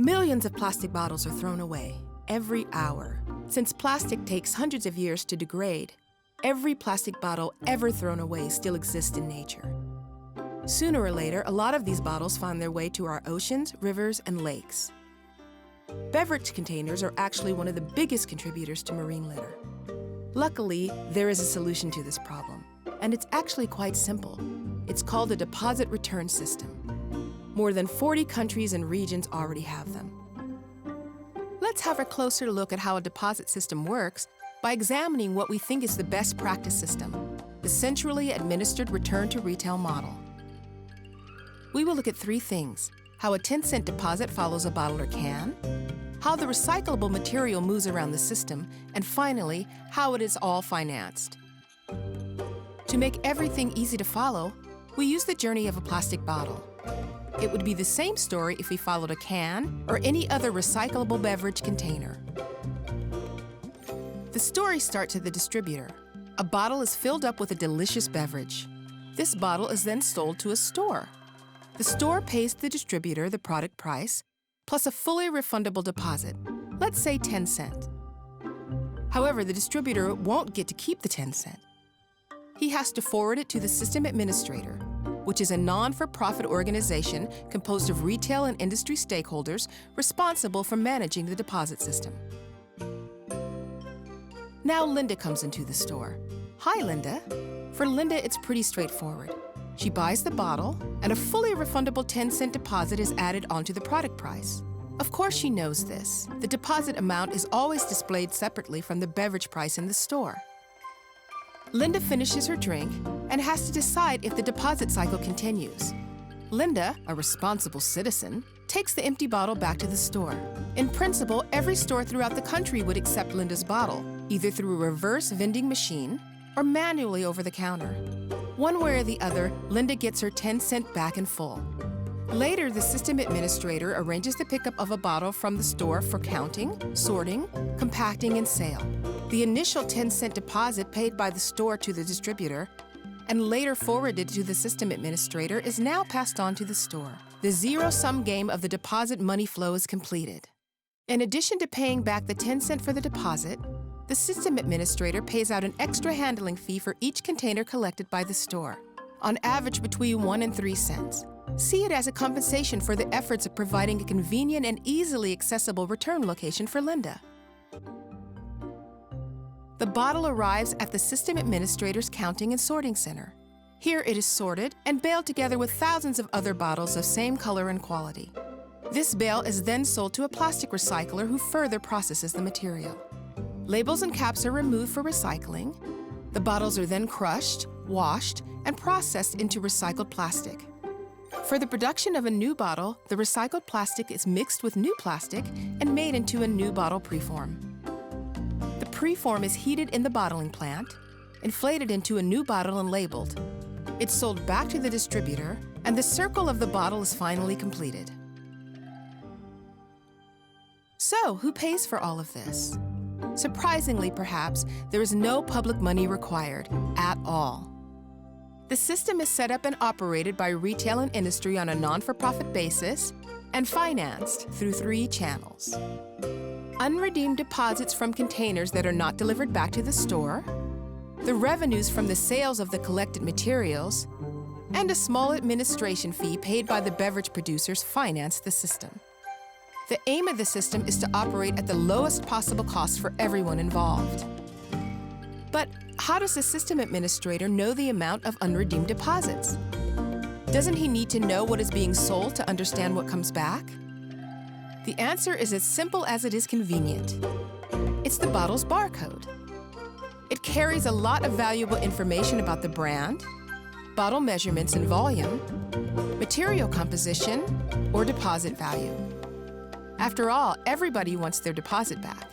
Millions of plastic bottles are thrown away every hour. Since plastic takes hundreds of years to degrade, every plastic bottle ever thrown away still exists in nature. Sooner or later, a lot of these bottles find their way to our oceans, rivers, and lakes. Beverage containers are actually one of the biggest contributors to marine litter. Luckily, there is a solution to this problem, and it's actually quite simple. It's called a deposit return system. More than 40 countries and regions already have them. Let's have a closer look at how a deposit system works by examining what we think is the best practice system, the centrally administered return-to-retail model. We will look at three things: how a 10-cent deposit follows a bottle or can, how the recyclable material moves around the system, and finally, how it is all financed. To make everything easy to follow, we use the journey of a plastic bottle. It would be the same story if we followed a can or any other recyclable beverage container. The story starts at the distributor. A bottle is filled up with a delicious beverage. This bottle is then sold to a store. The store pays the distributor the product price, plus a fully refundable deposit, let's say 10 cents. However, the distributor won't get to keep the 10 cents. He has to forward it to the system administrator, which is a non-for-profit organization composed of retail and industry stakeholders responsible for managing the deposit system. Now Linda comes into the store. Hi, Linda. For Linda, it's pretty straightforward. She buys the bottle, and a fully refundable 10-cent deposit is added onto the product price. Of course she knows this. The deposit amount is always displayed separately from the beverage price in the store. Linda finishes her drink and has to decide if the deposit cycle continues. Linda, a responsible citizen, takes the empty bottle back to the store. In principle, every store throughout the country would accept Linda's bottle, either through a reverse vending machine or manually over the counter. One way or the other, Linda gets her 10 cents back in full. Later, the system administrator arranges the pickup of a bottle from the store for counting, sorting, compacting, and sale. The initial 10-cent deposit paid by the store to the distributor and later forwarded to the system administrator is now passed on to the store. The zero-sum game of the deposit money flow is completed. In addition to paying back the 10 cents for the deposit, the system administrator pays out an extra handling fee for each container collected by the store, on average between 1 and 3 cents. See it as a compensation for the efforts of providing a convenient and easily accessible return location for Linda. The bottle arrives at the system administrator's counting and sorting center. Here it is sorted and baled together with thousands of other bottles of same color and quality. This bale is then sold to a plastic recycler who further processes the material. Labels and caps are removed for recycling. The bottles are then crushed, washed, and processed into recycled plastic. For the production of a new bottle, the recycled plastic is mixed with new plastic and made into a new bottle preform. The preform is heated in the bottling plant, inflated into a new bottle and labeled. It's sold back to the distributor, and the circle of the bottle is finally completed. So, who pays for all of this? Surprisingly, perhaps, there is no public money required at all. The system is set up and operated by retail and industry on a non-for-profit basis and financed through 3 channels: unredeemed deposits from containers that are not delivered back to the store, the revenues from the sales of the collected materials, and a small administration fee paid by the beverage producers finance the system. The aim of the system is to operate at the lowest possible cost for everyone involved. But how does the system administrator know the amount of unredeemed deposits? Doesn't he need to know what is being sold to understand what comes back? The answer is as simple as it is convenient. It's the bottle's barcode. It carries a lot of valuable information about the brand, bottle measurements and volume, material composition, or deposit value. After all, everybody wants their deposit back.